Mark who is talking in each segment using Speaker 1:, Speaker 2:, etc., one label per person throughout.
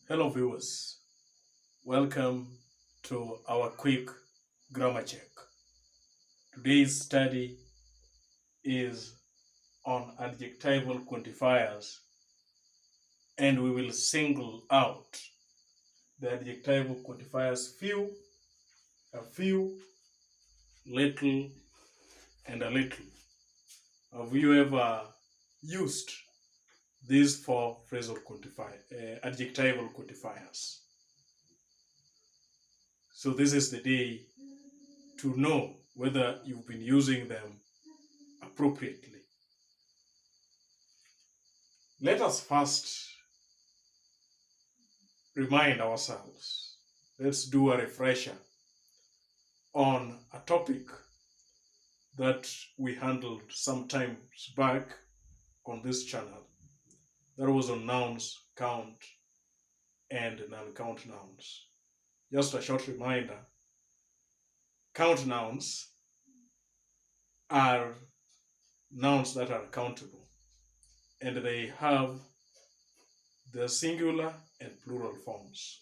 Speaker 1: Hello viewers, welcome to our quick grammar check. Today's study is on adjectival quantifiers and we will single out the adjectival quantifiers few, a few, little, and a little. Have you ever used these four adjectival quantifiers? So this is the day to know whether you've been using them appropriately. Let us first remind ourselves. Let's do a refresher on a topic that we handled some time back on this channel. That was on nouns, count, and non-count nouns. Just a short reminder, count nouns are nouns that are countable, and they have the singular and plural forms.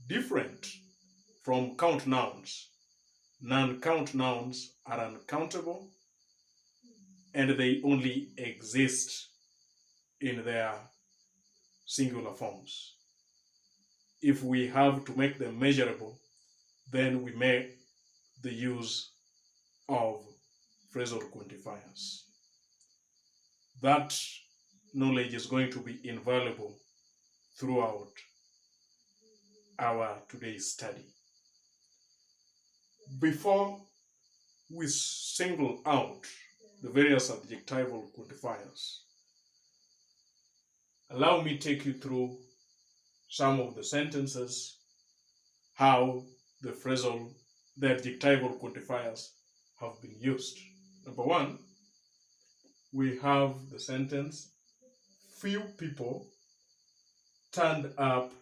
Speaker 1: Different from count nouns, non-count nouns are uncountable and they only exist in their singular forms. If we have to make them measurable, then we make the use of phrasal quantifiers. That knowledge is going to be invaluable throughout our today's study. Before we single out the various adjectival quantifiers, allow me to take you through some of the sentences, how the adjectival quantifiers have been used. Number one, we have the sentence, few people turned up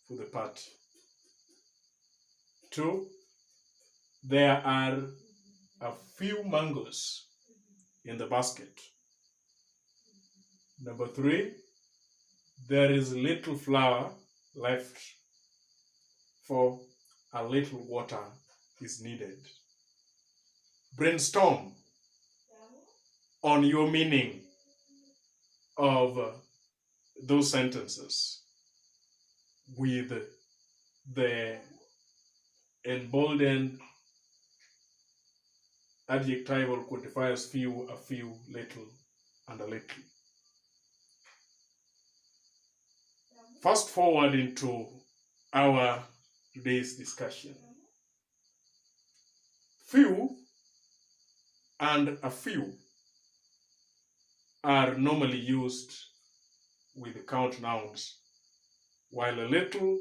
Speaker 1: for the party. Two, there are a few mangoes in the basket. Number three, there is little flour left, for a little water is needed. Brainstorm on your meaning of those sentences with the emboldened adjectival quantifiers few, a few, little, and a little. Fast forward into our today's discussion. Few and a few are normally used with count nouns, while a little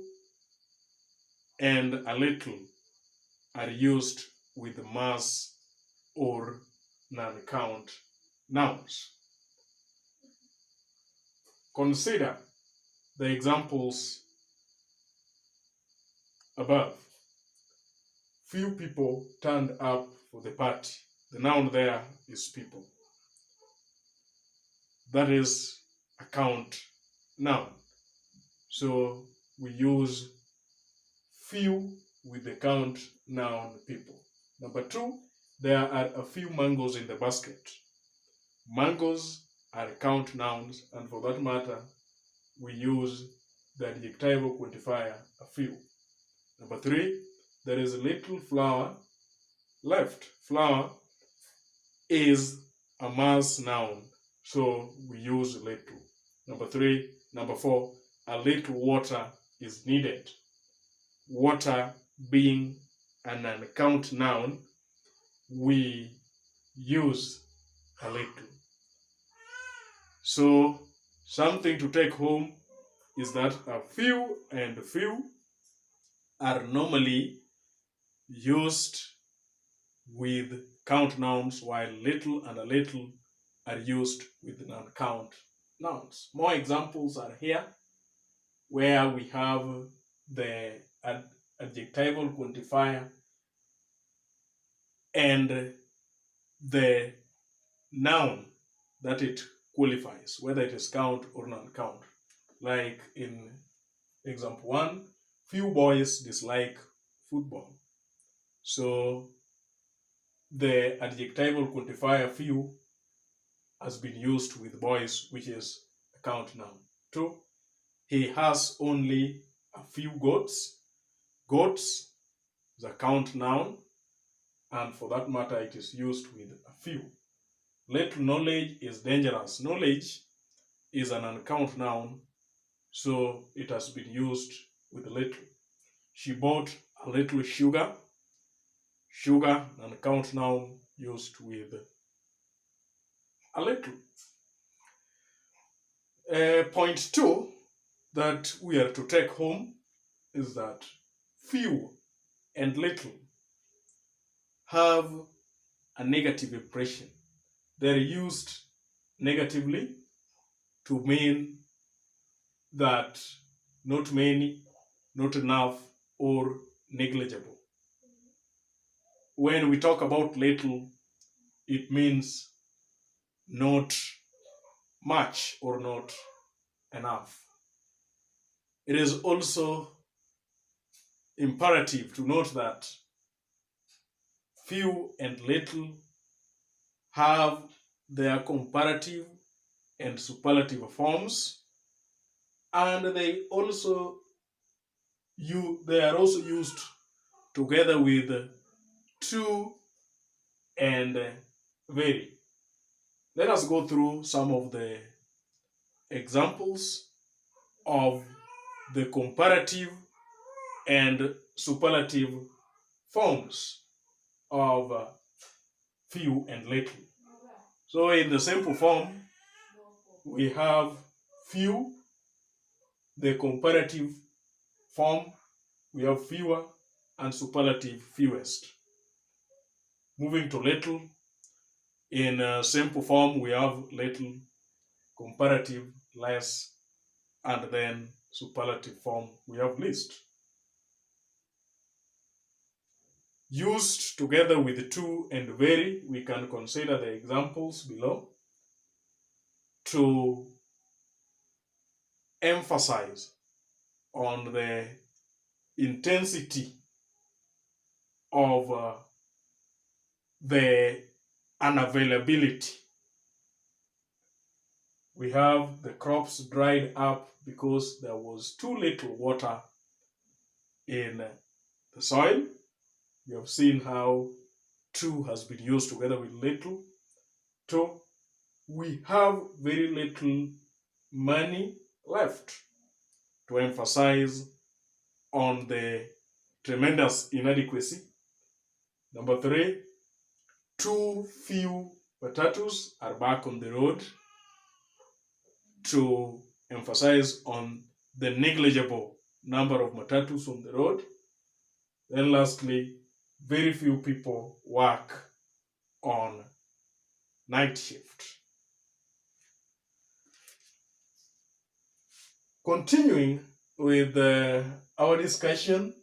Speaker 1: and a little are used with mass or non-count nouns. Consider the examples above. Few people turned up for the party. The noun there is people. That is a count noun. So we use few with the count noun people. Number two, there are a few mangoes in the basket. Mangoes are count nouns, and for that matter, we use the adjectival quantifier a few. Number three, there is little flour left. Flour is a mass noun, so we use little. Number four, a little water is needed. Water being an uncount noun, we use a little. So something to take home is that a few and few are normally used with count nouns, while little and a little are used with non-count nouns. More examples are here, where we have the adjectival quantifier and the noun that it qualifies, whether it is count or non-count. Like in example 1, few boys dislike football. So the adjectival quantifier few has been used with boys, which is a count noun. 2, he has only a few goats. Goats is a count noun, and for that matter, it is used with a few. Little knowledge is dangerous. Knowledge is an uncount noun, so it has been used with little. She bought a little sugar. Sugar, an uncount noun, used with a little. Point 2 that we are to take home is that few and little have a negative impression. They're used negatively to mean that not many, not enough, or negligible. When we talk about little, it means not much or not enough. It is also imperative to note that few and little have their comparative and superlative forms, and they are also used together with to and very. Let us go through some of the examples of the comparative and superlative forms of few and little. So in the simple form, we have few. The comparative form, we have fewer, and superlative, fewest. Moving to little, in simple form, we have little, comparative, less, and then superlative form, we have least. Used together with to and very, we can consider the examples below to emphasize on the intensity of the unavailability. We have the crops dried up because there was too little water in the soil. You have seen how to has been used together with little. So we have very little money left, to emphasize on the tremendous inadequacy. Number 3, too few matatus are back on the road, to emphasize on the negligible number of matatus on the road. Then lastly, very few people work on night shift. Continuing with our discussion,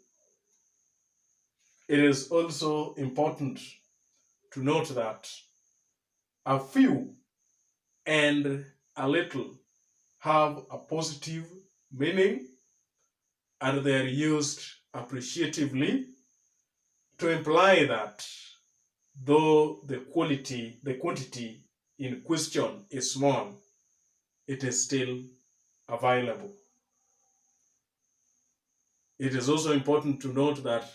Speaker 1: it is also important to note that a few and a little have a positive meaning, and they are used appreciatively to imply that though the quantity in question is small, it is still available. It is also important to note that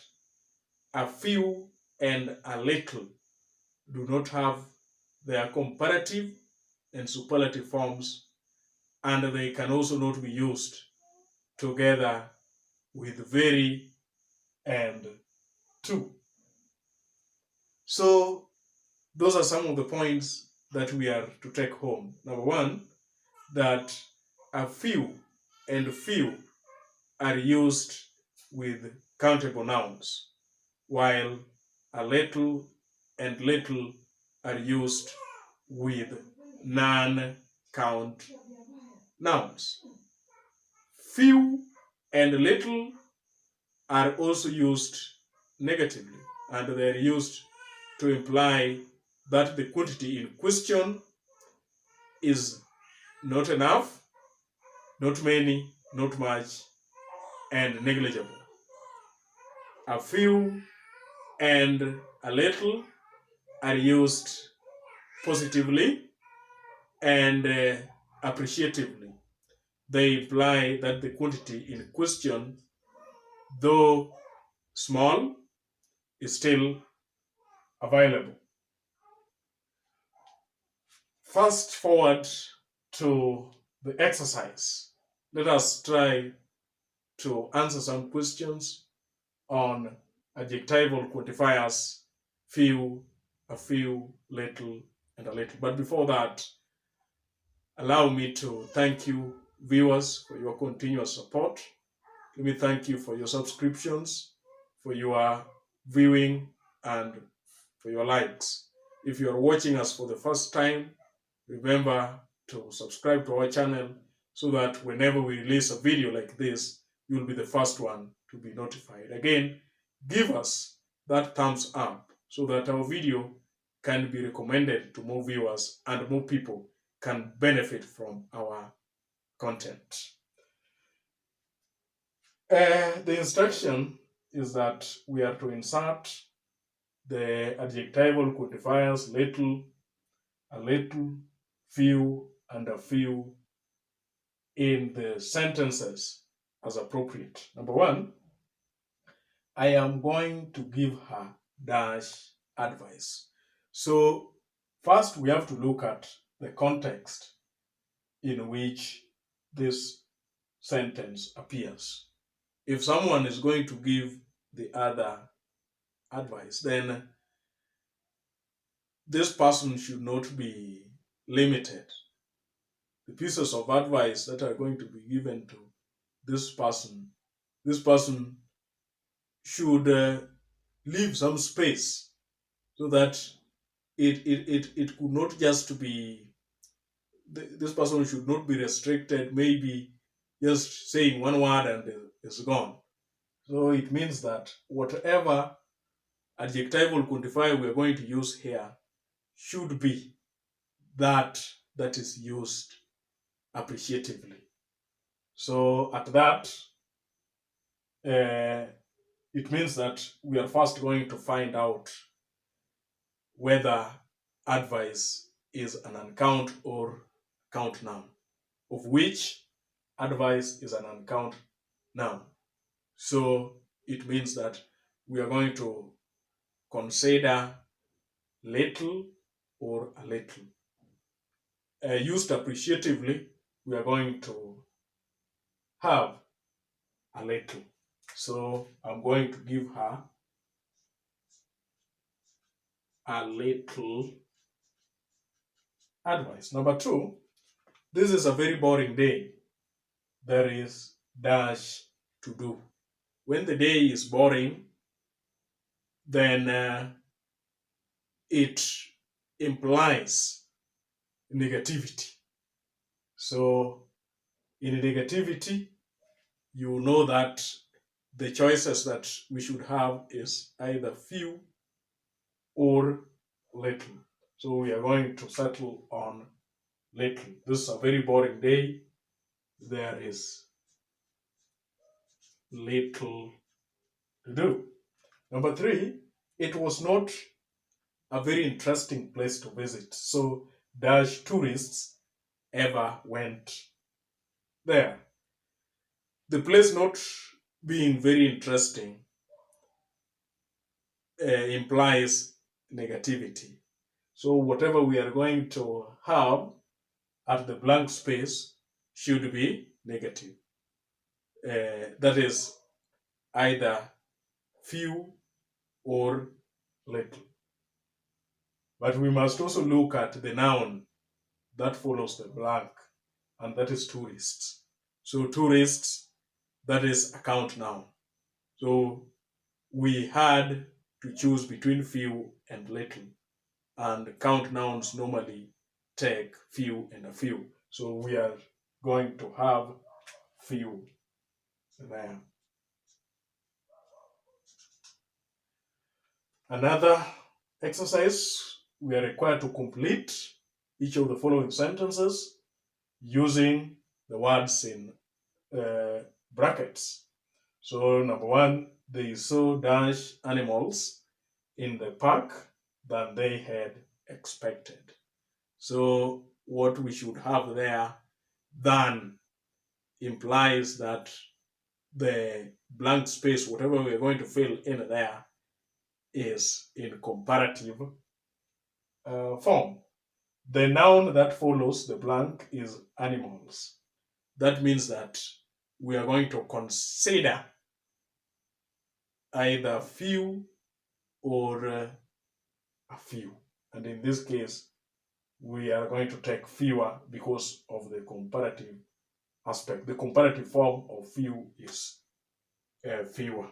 Speaker 1: a few and a little do not have their comparative and superlative forms, and they can also not be used together with very and to. So those are some of the points that we are to take home. Number 1, that a few and few are used with countable nouns, while a little and little are used with non-count nouns. Few and little are also used negatively, and they are used to imply that the quantity in question is not enough, not many, not much, and negligible. A few and a little are used positively and appreciatively. They imply that the quantity in question, though small, is still available. Fast forward to the exercise. Let us try to answer some questions on adjectival quantifiers few, a few, little, and a little. But before that, allow me to thank you, viewers, for your continuous support. Let me thank you for your subscriptions, for your viewing, and for your likes. If you are watching us for the first time, remember to subscribe to our channel so that whenever we release a video like this, you'll be the first one to be notified. Again, give us that thumbs up so that our video can be recommended to more viewers and more people can benefit from our content. The instruction is that we are to insert the adjectival quantifiers little, a little, few, and a few in the sentences as appropriate. Number one, I am going to give her dash advice. So first we have to look at the context in which this sentence appears. If someone is going to give the other advice, then this person should not be limited. The pieces of advice that are going to be given to this person should leave some space so that it could not just be, this person should not be restricted, maybe just saying one word and it's gone. So it means that whatever adjectival quantifier we are going to use here should be that is used appreciatively. So at that, it means that we are first going to find out whether advice is an uncount or count noun, of which advice is an uncount noun. So it means that we are going to consider little or a little. Used appreciatively, we are going to have a little. So I'm going to give her a little advice. Number two, this is a very boring day. There is dash to do. When the day is boring, then it implies negativity. So in negativity, you know that the choices that we should have is either few or little. So we are going to settle on little. This is a very boring day. There is little to do. Number three, it was not a very interesting place to visit. So dash tourists ever went there. The place not being very interesting implies negativity. So whatever we are going to have at the blank space should be negative. That is either few or little. But we must also look at the noun that follows the blank, and that is tourists. So tourists, that is a count noun. So we had to choose between few and little, and count nouns normally take few and a few. So we are going to have few there. Another exercise, we are required to complete each of the following sentences using the words in brackets. So number one, they saw dash animals in the park than they had expected. So what we should have there, than, implies that the blank space, whatever we're going to fill in there, is in comparative form. The noun that follows the blank is animals. That means that we are going to consider either few or a few. And in this case, we are going to take fewer because of the comparative aspect. The comparative form of few is fewer.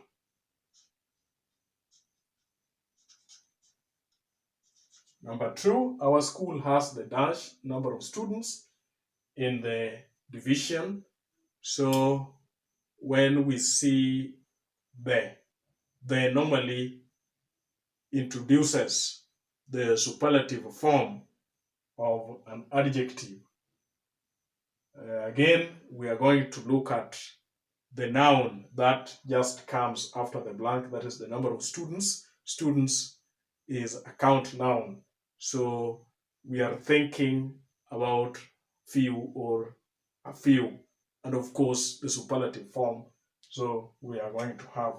Speaker 1: Number two, our school has the dash number of students in the division. So when we see the normally introduces the superlative form of an adjective. Again, we are going to look at the noun that just comes after the blank, that is the number of students. Students is a count noun. So we are thinking about few or a few, and of course the superlative form. So we are going to have,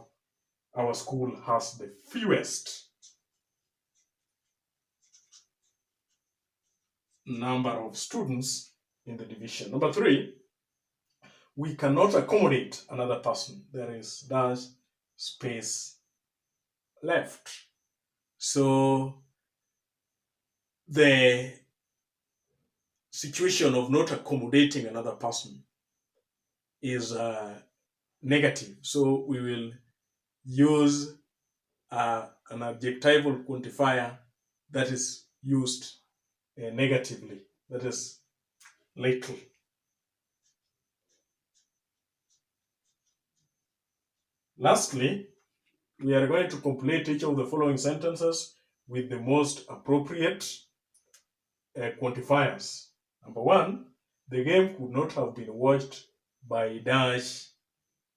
Speaker 1: our school has the fewest number of students in the division. Number three, we cannot accommodate another person. There is dash space left. So the situation of not accommodating another person is negative. So we will use an adjectival quantifier that is used negatively, that is little. Lastly, we are going to complete each of the following sentences with the most appropriate quantifiers. Number one, the game could not have been watched by dash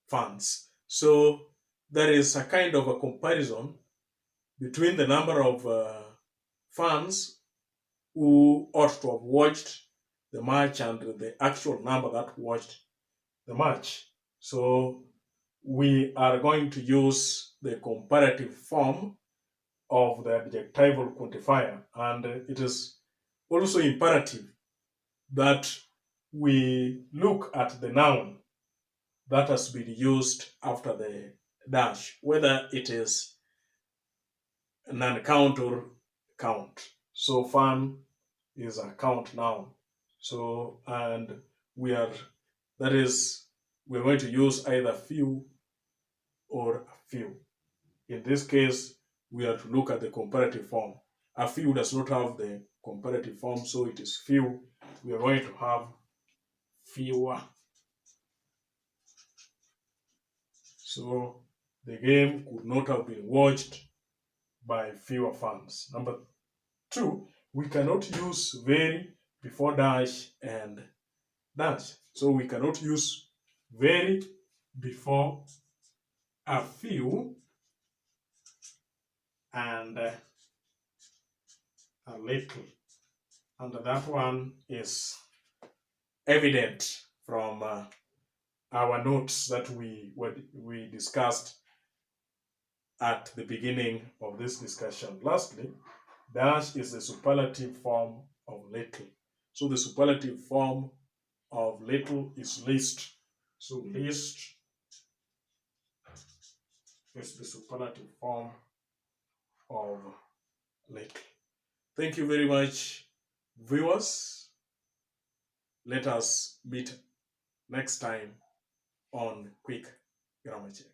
Speaker 1: fans. So there is a kind of a comparison between the number of fans who ought to have watched the match and the actual number that watched the match. So we are going to use the comparative form of the adjectival quantifier, and it is also imperative that we look at the noun that has been used after the dash, whether it is non-count or count. So fan is a count noun. So, and we are, that is, we're going to use either few or a few. In this case, we are to look at the comparative form. A few does not have the comparative form, so it is few. We are going to have fewer. So the game could not have been watched by fewer fans. Number two, we cannot use very before dash and dash. So we cannot use very before a few and a little. And that one is evident from our notes that we discussed at the beginning of this discussion. Lastly, dash is the superlative form of little. So the superlative form of little is least. So least is the superlative form of little. Thank you very much, viewers. Let us meet next time on Quick Grammar Check.